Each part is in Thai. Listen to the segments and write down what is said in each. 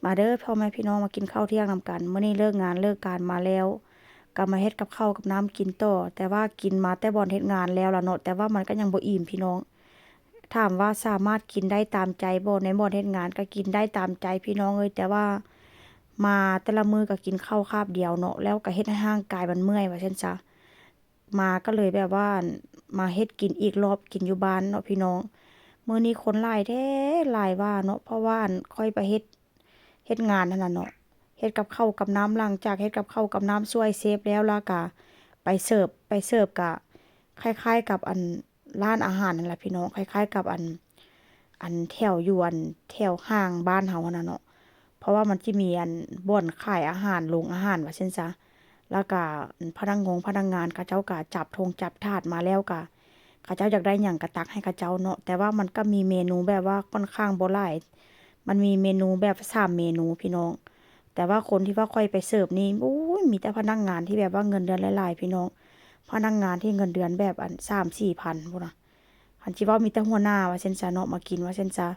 มาเด้อพ่อแม่พี่น้องมากินข้าวเที่ยงนำกันมื้อนี้เลิกงานเลิกการมาแล้วก็มาเฮ็ดกับข้าวกับน้ำกินต่อแต่ว่ากินมาแต่บ่อนเฮ็ดงานแล้วล่ะเนาะแต่ว่ามันก็ยังบ่อิ่มพี่น้องถามว่าสามารถกินได้ตามใจบ่ในบ่อนเฮ็ดงานก็กินได้ตามใจพี่น้องเอ้ยแต่ว่ามาแต่ละมื้อก็กินข้าวคาบเดียวเนาะแล้วก็เฮ็ดให้ร่างกายมันเมื่อยว่าซั่นซะมาก็เลยแบบว่ามาเฮ็ดกินอีกรอบกินอยู่บ้านเนาะพี่น้องมื้อนี้คนหลายแท้หลายว่าเนาะเพราะว่าค่อยไปเฮ็ดงานนั่นน่ะเนาะเฮ็ดกับข้าวกับน้ำหลังจากเฮ็ดกับข้าวกับน้ำช่วยเซฟแล้วก็ไปเสิร์ฟก็คล้ายๆกับร้านอาหารนั่นแหละพี่น้องคล้ายๆกับแถวอยู่แถวห้างบ้านเฮานั่นน่ะเนาะเพราะว่ามันสิมีบ่อนขายอาหารโรงอาหารว่าซั่นซะแล้วก็พนักงานเขาเจ้าก็จับธงจับถาดมาแล้วก็เขาเจ้าอยากได้หยังก็ตักให้เขาเจ้าเนาะแต่ว่ามันก็มีเมนูแบบว่าค่อนข้างบ่หลาย มันมีเมนูแบบ3เมนูพี่น้องแต่ว่าคนที่ว่าค่อยไปเสิร์ฟนี่โอ้ยมีแต่พนักงานที่แบบว่าเงินเดือนหลายๆพี่น้องพนักงานที่เงินเดือนแบบ3-4พันพุ่นน่ะคันสิเว้ามีแต่หัวหน้าว่าซั่นซะเนาะมากินว่าซั่นซะ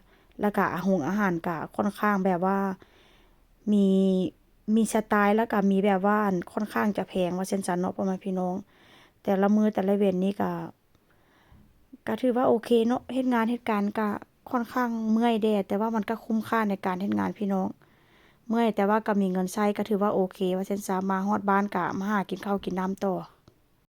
แล้วก็อาหารก็ค่อนข้างแบบว่ามีมีสไตล์แล้วก็มีแบบว่าค่อนข้างจะแพงว่าซั่นซะเนาะพ่อแม่พี่น้องแต่ละมื้อแต่ละเว้นนี่ก็ถือว่าโอเคเนาะเฮ็ดงานเฮ็ดการก็ค่อนข้างเมื่อยแด่แต่ว่ามันก็คุ้มค่าในการเฮ็ดงานพี่น้องเมื่อยแต่ว่าก็มีเงินใช้ก็ถือว่าโอเคว่าซั่นซะมาฮอดบ้านก็มาหากินข้าวกินน้ำต่อ